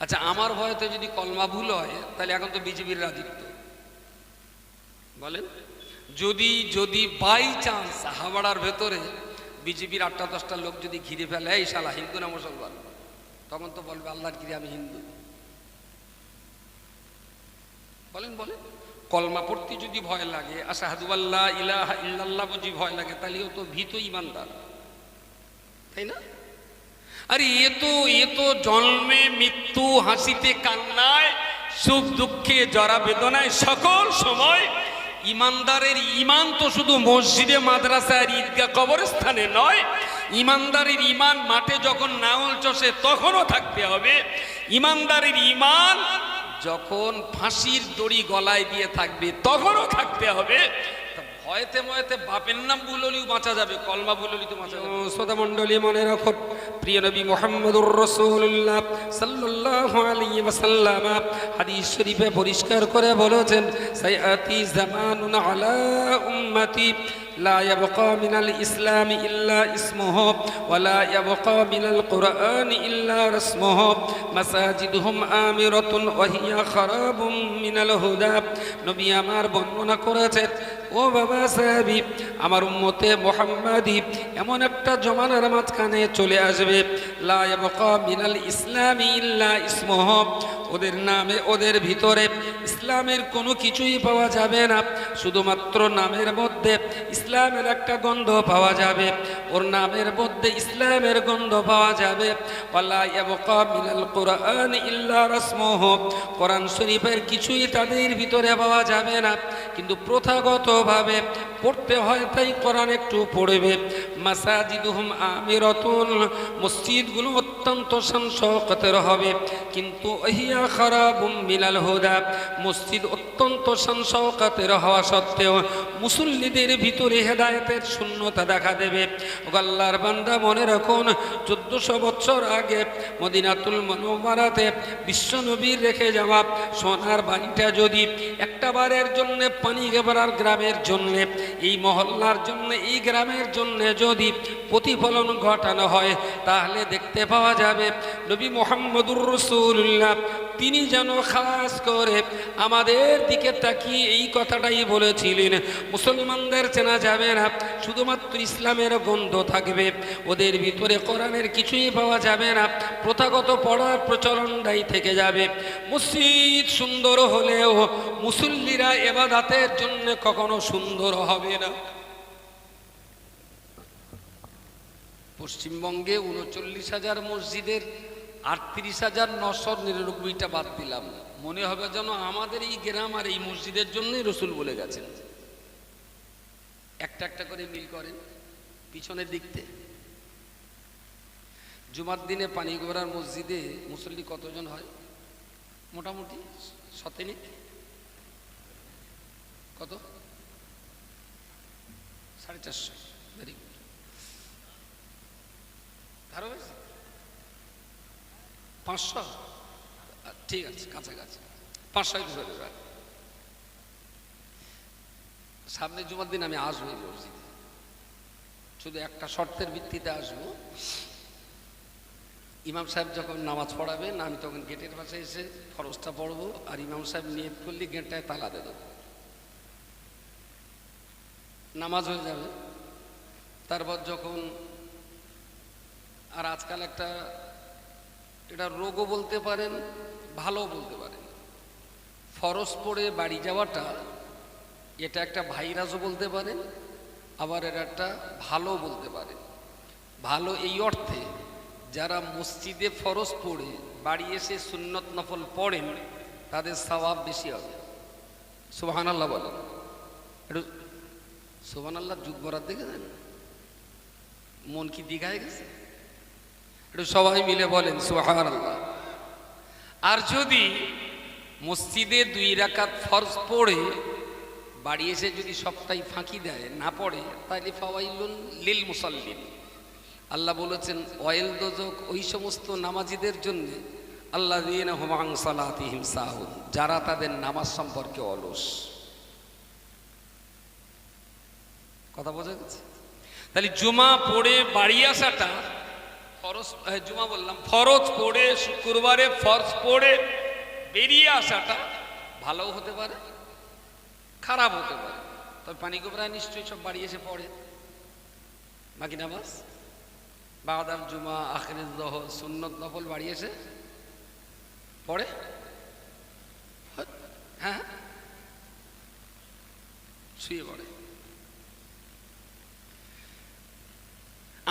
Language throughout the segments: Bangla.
আচ্ছা, আমার ভয়তে যদি কলমা ভুল হয় তাহলে এখন তো বিজেপির রাজত্ব, বলেন। যদি যদি বাই চান্স হাওড়ার ভেতরে বিজেপির 8-10টা লোক যদি ঘিরে ফেলে, এই শালা হিন্দু না মুসলমান, তখন তো বলবে আল্লাহর গিরে আমি হিন্দু। বলেন বলেন, কলমা পড়তে যদি ভয় লাগে, আশহাদু আল্লা ইলাহা ইল্লাল্লাহ বুঝি ভয় লাগে, তাহলেও তো ভীত ইমানদার, তাই না? আরে এ তো জন্মে মৃত্যু, হাসিতে কান্নায়, সুখ দুঃখে জরা বেদনায় সকল সময় ইমানদারের ইমান তো শুধু মসজিদে মাদ্রাসা আর ঈদগাহ কবরস্থানে নয়, ইমানদারের ইমান মাঠে যখন নাঙল চষে তখনও থাকতে হবে। ইমানদারের ইমান যখন ফাঁসির দড়ি গলায় দিয়ে থাকবে তখনও থাকতে হবে। ভয়তে ময়তে বাপের নাম ভুললেও বাঁচা যাবে, কলমা ভুললেই তো বাঁচা যাবে। শ্রোতা মণ্ডলী, মনে রাখো, প্রিয় নবী মুহাম্মদুর রাসূলুল্লাহ সাল্লাল্লাহু আলাইহি ওয়াসাল্লাম হাদিস শরীফে পরিষ্কার করে বলেছেন, সায়াতি জামানুন আলা উম্মতি لا يبقى من الإسلام إلا اسمه ولا يبقى من القرآن إلا رسمه مساجدهم آمرة وهي خراب من الهدى। নবী আমার বর্ণনা করেছেন, ও বাবা সাহাবী, আমার উম্মতে মুহাম্মাদি এমন একটা জমানার মাঝখানে চলে আসবে, লা ইয়াবকা মিনাল ইসলামি ইল্লা ইসমুহু, ওদের নামে ওদের ভিতরে ইসলামের কোনো কিছুই পাওয়া যাবে না, শুধুমাত্র নামের মধ্যে ইসলামের একটা গন্ধ পাওয়া যাবে, ওর নামের মধ্যে ইসলামের গন্ধ পাওয়া যাবে। ওয়ালা ইয়াবকা মিনাল কুরআন ইল্লা রাসমুহু, কোরআন শরীফের কিছুই তাদের ভিতরে পাওয়া যাবে না, কিন্তু প্রথাগতভাবে পড়তে হয় তাই কোরআন একটু পড়বে। মাসাজিদুহুম আমিরাতুন, মসজিদগুলো অত্যন্ত শান-শওকতের হবে, কিন্তু ওহিয়া খারাবুম মিনাল হুদা, মসজিদ অত্যন্ত শান-শওকতের হওয়া সত্ত্বেও মুসল্লিদের ভিতরে হেদায়েতের শূন্যতা দেখা দেবে। আল্লাহর বান্দা, মনে রাখুন, 1400 বছর আগে মদিনাতুল মুনাওয়ারাতে বিশ্বনবীর রেখে যাওয়া সোনার বাড়িটা যদি একটা বারের জন্য পানি গেবরার গ্রামের জন্য, এই মহল্লার জন্য, এই গ্রামের জন্য যদি প্রতিফলন ঘটানো হয়, তাহলে দেখতে পাওয়া যাবে নবী মুহাম্মদুর রাসূলুল্লাহ তিনি যেন খাস করে আমাদের দিকে তাকিয়ে এই কথাটাই বলেছিলেন, মুসলমানদের চেনা যাবে না, শুধুমাত্র ইসলামের গন্ধ থাকবে, ওদের ভিতরে কোরআনের কিছুই পাওয়া যাবে না, প্রথাগত পড়ার প্রচলনটাই থেকে যাবে। মসজিদ সুন্দর হলেও মুসল্লিরা ইবাদতের জন্য কখনো সুন্দর হবে না। পশ্চিমবঙ্গে 39,000 মসজিদের 38,999টা বাদ দিলাম, মনে হবে যেন আমাদের এই গ্রাম আর এই মসজিদের জন্যই রসুল বলে গেছেন। একটা একটা করে মিল করেন পিছনের দিকতে। জুমার দিনে পানিগড়ার মসজিদে মুসল্লি কতজন হয়? মোটামুটি শতেনিক কত? 450। Very good. আরো বেশি? 500? ঠিক আছে, কাছাকাছি 500 ধরে। সামনে জুমার দিন আমি আসবো এই মসজিদে, শুধু একটা শর্তের ভিত্তিতে আসবো। ইমাম সাহেব যখন নামাজ পড়াবেন, আমি তখন গেটের পাশে এসে ফরজটা পড়বো, আর ইমাম সাহেব নিয়ত করলে গেটটায় তালা দিয়ে দেবো, নামাজ হয়ে যাবে। তারপর যখন, আর আজকাল একটা, এটা রোগও বলতে পারেন, ভালো বলতে পারেন, ফরজ পড়ে বাড়ি যাওয়াটা, এটা একটা ভাইরাসও বলতে পারেন, আবার এটা একটা ভালো বলতে পারেন। ভালো এই অর্থে, যারা মসজিদে ফরজ পড়ে বাড়ি এসে সুন্নত নফল পড়েন, তাদের সওয়াব বেশি হবে। সুবহানাল্লাহ বলেন একটু। সুবহানাল্লাহ যুগ বরাদ দেখেছেন? মন কি দীঘায় গেছে? একটু সবাই মিলে বলেন সুবহানাল্লাহ। আর যদি মসজিদে 2 রাকাত ফরজ পড়ে বাড়ি এসে যদি সবটাই ফাঁকি দেয়, না পড়ে, তাহলে ফাওয়াইলুন লিল মুসাল্লিন। আল্লাহ বলেছেন, ওয়াইল দোজক ওই সমস্ত নামাজিদের জন্য, আল্লাযীনা হুম আন সালাতিহিম সাহুন, যারা তাদের নামাজ সম্পর্কে অলস। কথা বোঝা গেছে? তাহলে জুমা পড়ে বাড়ি আসাটা ফরজ জুমা বললাম, ফরজ পড়ে শুক্রবারে ফরজ পড়ে বেরিয়ে আসাটা ভালোও হতে পারে, খারাপ হতে পারে। তবে পানি গোবরা নিশ্চয়ই সব বাড়ি এসে পড়ে। বাকি নামাজ বাদার জুমা আখেরের জহর সুন্নত নফল বাড়ি এসে পড়ে। হ্যাঁ, শুয়ে পড়ে।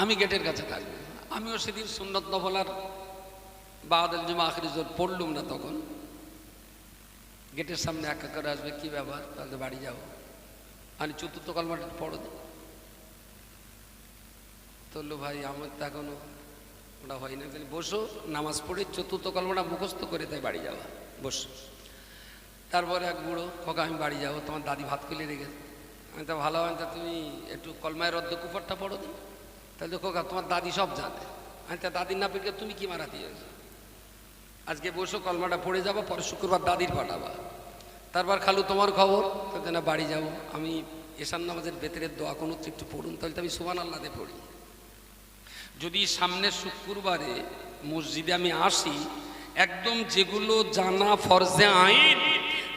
আমি গেটের কাছে থাকবো। আমিও সেদিন সুন্নত নফল আর বাদার জুমা আখেরের জহর পড়লুম না। তখন গেটের সামনে একা করে আসবে, কি ব্যাপার, তাহলে বাড়ি যাবো। আমি চতুর্থ কলমাটা পড়ো দিই। বললো ভাই আমার তো এখনো ওটা হয় না। বসো, নামাজ পড়ে চতুর্থ কলমাটা মুখস্থ করে তাই বাড়ি যাওয়া, বসো। তারপরে এক বুড়ো, খোকা আমি বাড়ি যাবো, তোমার দাদি ভাত খুলে রেখেছে। আমি তো ভালো হয়, তা তুমি একটু কলমায় রদ্দ কুফরটা পড়ো দিই। তাহলে তো খোকা তোমার দাদি সব জানে। আমি তা দাদির না পেটে তুমি কি মারা দিয়েছো? আজকে বসো, কলমাটা পড়ে যাবো, পরে শুক্রবার দাদির পাঠাবা। তারপর খালু তোমার খবর, তাহলে না বাড়ি যাবো। আমি এশার নামাজের ভেতরের দোয়া কোনো একটু পড়ুন, তাহলে তো আমি সুবহানাল্লাহতে পড়ি। যদি সামনের শুক্রবারে মসজিদে আমি আসি, একদম যেগুলো জানা ফরজে আইন,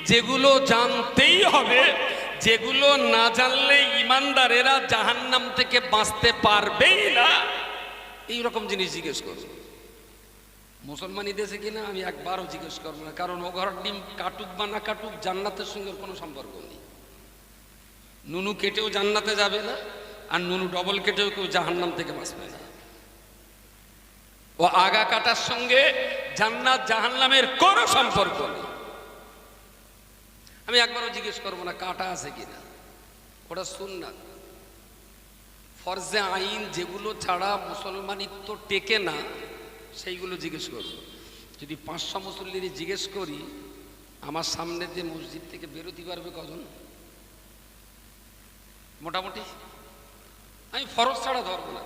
যেগুলো জানতেই হবে, যেগুলো না জানলে ইমানদারেরা জাহান্নাম থেকে বাঁচতে পারবেই না, এই রকম জিনিস জিজ্ঞেস করবো। মুসলমানি দেশে কিনা আমি একবারও জিজ্ঞেস করবো না, কারণ ও ঘর ডিম কাটুক বা না কাটুক জান্নাতের সঙ্গে কোনো সম্পর্ক নেই। নুনু কেটেও জান্নাতে যাবে না, আর নুনু ডবল কেটেও কেউ জাহান্নাম থেকে বাঁচবে না। ও আগা কাটার সঙ্গে জান্নাত জাহান্নামের কোনো সম্পর্ক নেই। আমি একবারও জিজ্ঞেস করবো না কাটা আছে কিনা, ওটা সুন্নাত। ফরজে আইন যেগুলো ছাড়া মুসলমানিত্ব টেকে না, সেইগুলো জিজ্ঞেস করবো। যদি 500 মুসল্লির জিজ্ঞেস করি, আমার সামনে যে মসজিদ থেকে বেরোতে পারবে কজন? মোটামুটি আমি ফরজ ছাড়া ধরবো না।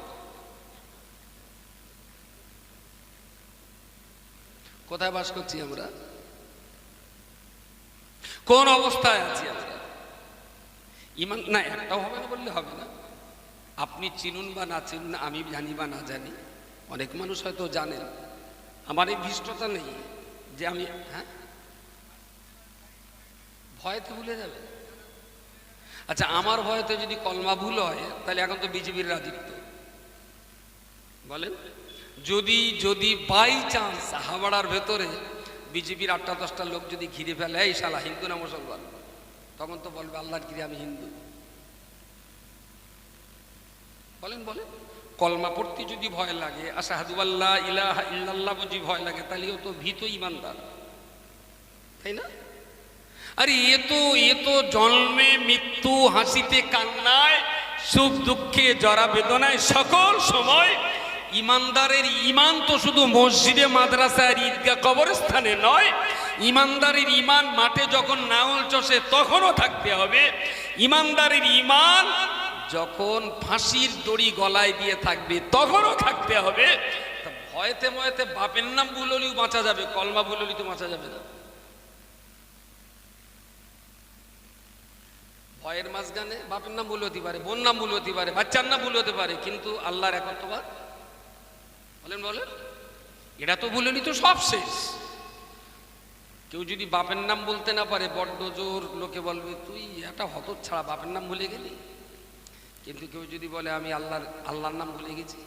কোথায় বাস করছি আমরা, কোন অবস্থায় আছি আমরা? ইমান না একটাও হবে না বললে হবে না। আপনি চিনুন বা না চিনুন, আমি জানি বা না জানি, অনেক মানুষ হয়তো জানেন। আমার এই ধৃষ্টতা নেই যে আমি ভয়তে ভুলে যাবে। আচ্ছা, আমার ভয়তে যদি কলমা ভুল হয়, তাহলে এখন তো বিজেপির রাজত্ব বলেন। যদি যদি বাই চান্স হাওড়ার ভেতরে বিজেপির 8-10টা লোক যদি ঘিরে ফেলে, এই শালা হিন্দু না মুসলমান, তখন তো বলবে আল্লাহর কিরে আমি হিন্দু। বলেন বলেন, কলমা পড়তে যদি ভয় লাগে, আশহাদু আল্লা ইলাহা ইল্লাল্লাহ বুঝি ভয় লাগে, তাহলেও তো ভীত ইমানদার, তাই না? আরে এ তো জন্মে মৃত্যু, হাসিতে কান্নায়, সুখ দুঃখে জরা বেদনায়, সকল সময় ইমানদারের ইমান তো শুধু মসজিদে মাদ্রাসা আর ঈদগাহ কবরস্থানে নয়। ইমানদারের ইমান মাঠে যখন নাঙল চষে তখনও থাকতে হবে। ইমানদারের ইমান যখন ফাঁসির দড়ি গলায় দিয়ে থাকবে তখনও থাকতে হবে। ভয়তে ভয়তে বাপের নাম ভুললেও বাঁচা যাবে, কলমা ভুললেও তো বাঁচা যাবে না। ভয়ের মাঝখানে বাপের নাম ভুল হতে পারে, বোন নাম ভুল হতে পারে, বাচ্চার নাম ভুল হতে পারে, কিন্তু আল্লাহর একত্ববাদ বলেন বলেন, এটা তো ভুলে নিত সব শেষ। কেউ যদি বাপের নাম বলতে না পারে, বড্ড জোর, লোকে বলবে তুই এটা হতচ্ছাড়া বাপের নাম ভুলে গেলি। কিন্তু কেউ যদি বলে আমি আল্লাহর নাম ভুলে গেছি,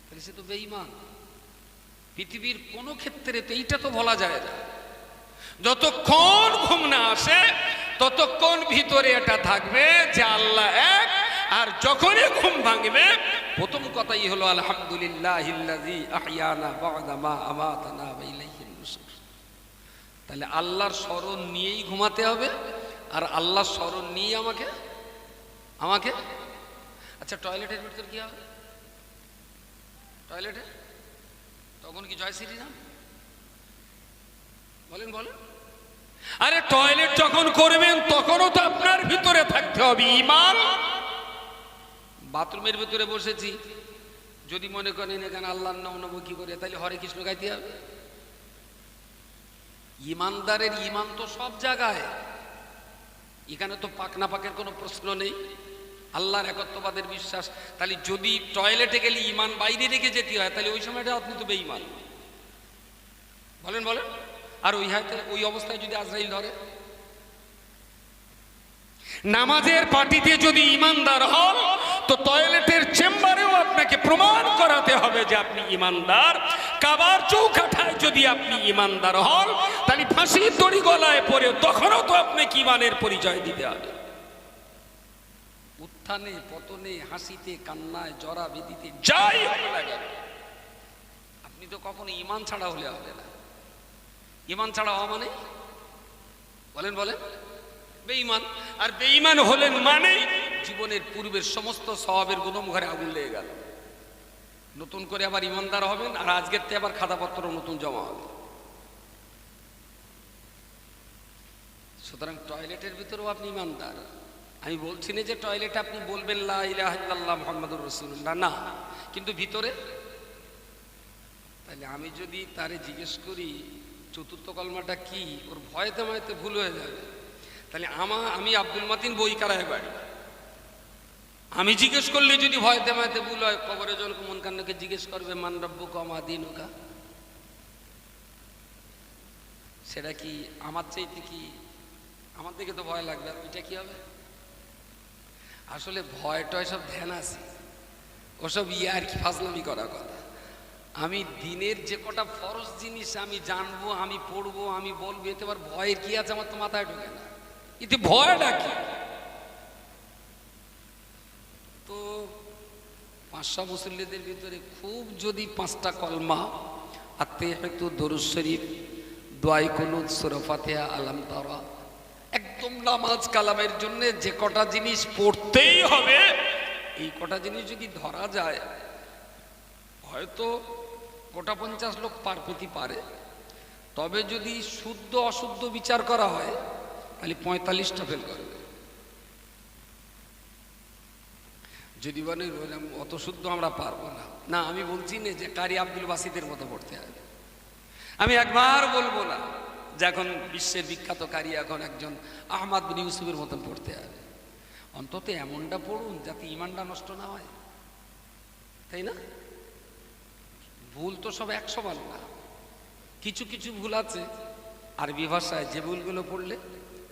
তাহলে সে তো বেঈমান। পৃথিবীর কোনো ক্ষেত্রে তো এইটা তো বলা যায় না। যতক্ষণ ঘুম না আসে ততক্ষণ ভিতরে এটা থাকবে যে আল্লাহ এক। আর যখনই ঘুম ভাঙবে, প্রথম কথাই হলো আলহামদুলিল্লাহিল্লাযী আহইয়ানা বা'দা মা আমাতানা ওয়া ইলাইহিন নুশুর। তাহলে আল্লাহর স্মরণ নিয়েই ঘুমাতে হবে, আর আল্লাহর স্মরণ নিয়ে আমাকে আচ্ছা, টয়লেটের ভিতর কি হবে? টয়লেটে তখন কি জয় শ্রীরাম বলেন বলেন? আরে টয়লেট যখন করবেন তখনও তো আপনার ভিতরে থাকতে হবে ঈমান। বাথরুমের ভিতরে বসেছি, যদি মনে করেন এখানে আল্লাহর নাম নেব কি করে, তাহলে হরে কৃষ্ণ গাইতে হবে। ইমানদারের ইমান তো সব জায়গায়, এখানে তো পাক না পাকের কোনো প্রশ্ন নেই। আল্লাহর একত্ববাদের বিশ্বাস। তাহলে যদি টয়লেটে গেলে ইমান বাইরে রেখে যেতে হয়, তাহলে ওই সময়টা আপনি তো বেঈমান। বলেন বলেন। আর ওই অবস্থায় যদি আজরাইল ধরে, নামাজের পার্টিতে যদি ইমানদার হন, তো টয়লেটের চেম্বারেও আপনাকে প্রমাণ করাতে হবে যে আপনি ইমানদার। কাবার চৌকাঠায় যদি আপনি ইমানদার হন, তাহলে ফাঁসির দড়ি গলায় পড়ে তখনও তো আপনাকে ইমানের পরিচয় দিতে হবে। উত্থানে পতনে, হাসিতে কান্নায়, জরা বেদিতে, যাই হবে না কেন, আপনি তো কখনো ইমান ছাড়া হলে হবে না। ইমান ছাড়া হওয়া মানে, বলেন বলেন, বেঈমান। আর বেঈমান হলেন মানে জীবনের পূর্বের সমস্ত সওয়াবের গুণমুখে আগুন লেগে গেল। নতুন করে আবার ইমানদার হবেন, আর আজকের থেকে আবার খাতাপত্র নতুন জমা হবে। সুতরাং টয়লেটের ভিতরেও আপনি ইমানদার। আমি বলছি না যে টয়লেটে আপনি বলবেন লা ইলাহা ইল্লাল্লাহ মুহাম্মাদুর রাসূলুল্লাহ, না, কিন্তু ভিতরে। তাহলে আমি যদি তারে জিজ্ঞেস করি চতুর্থ কলমাটা কি, ওর ভয়তে ভয়তে ভুল হয়ে যাবে। তাহলে আমি আব্দুল মাতিন বইকারায় বাড়ি, আমি জিজ্ঞেস করলে যদি ভয়তে ভয়তে ভুল হয়, কবরে যখন মন কান্নকে জিজ্ঞেস করবে মান রাব্বুকা মা দীনুকা, সেটা কি আমার চাইতে কি, আমার দিকে তো ভয় লাগবে, এটা কি হবে? আসলে ভয়টা সব ধ্যান আছে, ওসব আর কি ফাজলামি করা কথা। আমি দিনের যে কটা ফরজ জিনিস আমি জানবো, আমি পড়বো, আমি বলবো, এতে আবার ভয়ের কি আছে? আমার তো মাথায় ঢোকে না, এতে ভয়টা কি? তো 500 মুসল্লিদের ভিতরে খুব যদি 5টা কলমা, আত্মাহিয়াতু, দরুদ শরীফ, দোয়াই কুনুত, সূরা ফাতিহা, আলাম তারা, একদম নামাজ কালামের জন্য যে কটা জিনিস পড়তেই হবে, এই কটা জিনিস যদি ধরা যায়, হয়তো গোটা 50 লোক পার পেতে পারে। তবে যদি শুদ্ধ অশুদ্ধ বিচার করা হয়, তাহলে 45টা ফেল করবে। যদি বলে অত শুদ্ধ আমরা পারবো না, না, আমি বলছি না যে কারি আব্দুল বাসিদের মতো পড়তে হবে। আমি একবার বলবো না যে এখন বিশ্বের বিখ্যাত কারি এখন একজন আহমদ বিন ইউসুফের মতন পড়তে হবে। অন্তত এমনটা পড়ুন যাতে ইমানটা নষ্ট না হয়, তাই না? ভুল তো সব 100 বার না, কিছু কিছু ভুল আছে আরবি ভাষায়, যে ভুলগুলো পড়লে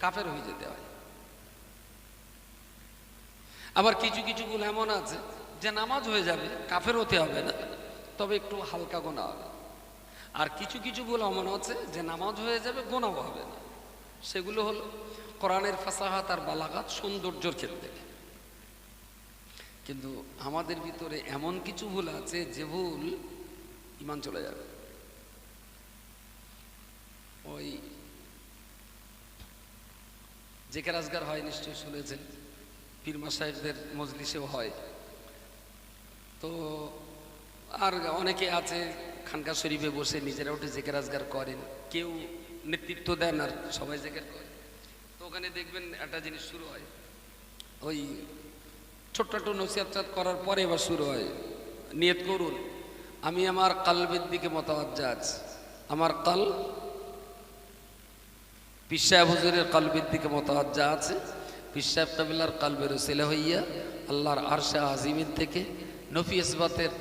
কাফের হয়ে যেতে হয়। আবার কিছু কিছু ভুল এমন আছে যে নামাজ হয়ে যাবে, কাফের হতে হবে না, তবে একটু হালকা গোনা হবে। আর কিছু কিছু ভুল এমন আছে যে নামাজ হয়ে যাবে, গোনাও হবে না। সেগুলো হলো কোরআনের ফাসাহাত আর বালাগাত, সৌন্দর্যের ক্ষেত্রে। কিন্তু আমাদের ভিতরে এমন কিছু ভুল আছে যে ভুল ইমান চলে যাবে। ওই জেকের আজগার হয়, নিশ্চয়ই শুনেছেন, পীর মাশায়েখদের মজলিসেও হয়। তো আর অনেকে আছে খানকা শরীফে বসে নিজেরা উঠে জেকের আজগার করেন, কেউ নেতৃত্ব দেন আর সবাই জেকের করে। তো ওখানে দেখবেন একটা জিনিস শুরু হয়, ওই ছোট্ট একটু নসিহত করার পরে এবার শুরু হয়, নিয়ত করুন আমি আমার কালবের দিকে মতাওয়াজ্জা আছি, আমার কাল পীর সাহেব হুজুরের কালবের দিকে মতাওয়াজ্জা আছে, পীর সাহেব কাবিলার কালবের ওসিলা হইয়া আল্লাহর আরশে আজিমের থেকে নফি ইসবাতের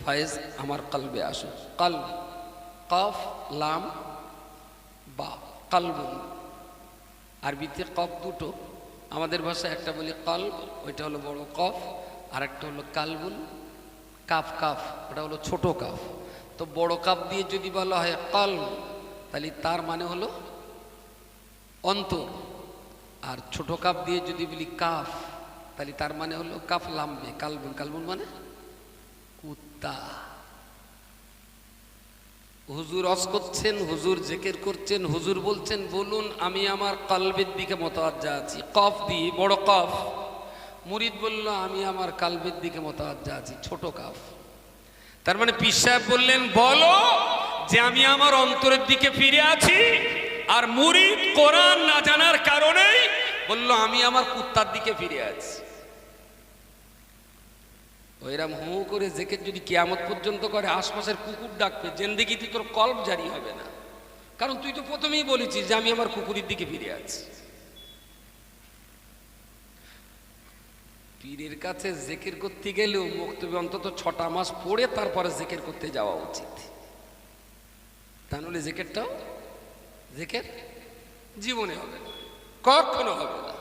ফায়েজ আমার কালবে আসুন। কালব, কফ লাম বা, কালবুন আরবিতে কফ দুটো, আমাদের ভাষায় একটা বলি কালব, ওইটা হলো বড় কফ, আর একটা হলো কালবুন, কাফ কাফ, ওটা হলো ছোট কাফ। তো বড় কাফ দিয়ে যদি বলা হয় কালব, তাহলে তার মানে হলো অন্তর, আর ছোট কাফ দিয়ে যদি বলি কাফ, তাহলে তার মানে হলো কাফ লামবে, কালবুন, কালবুন মানে কুত্তা। হুজুর অজ করছেন, হুজুর জিকির করছেন, হুজুর বলছেন বলুন আমি আমার কালবের দিকে মতাওয়াজ্জা আছি, কফ দিয়ে বড় কফ। মুরিদ বলল আমি আমার কালবের দিকে মতাওয়াজ্জা আছি, ছোট কাফ। তার মানে পীর সাহেব বললেন বলো যে আমি আমার অন্তরের দিকে ফিরে আছি, আর মুরিদ কোরআন না জানার কারণেই বলল আমি আমার কুত্তার দিকে ফিরে আছি। ওইরাম হু করে জেকের যদি কিয়ামত পর্যন্ত করে, আশপাশের কুকুর ডাকবে, জিন্দেগিতে তোর কলব জারি হবে না, কারণ তুই তো প্রথমেই বলেছিস যে আমি আমার কুকুরের দিকে ফিরে আছি। পীরের কাছে জিকির করতে গেলেও মক্তবে অন্তত 6টা মাস পড়ে তারপরে জিকির করতে যাওয়া উচিত। তা নাহলে জিকিরটাও জিকির জীবনে হবে না, কখনো হবে না।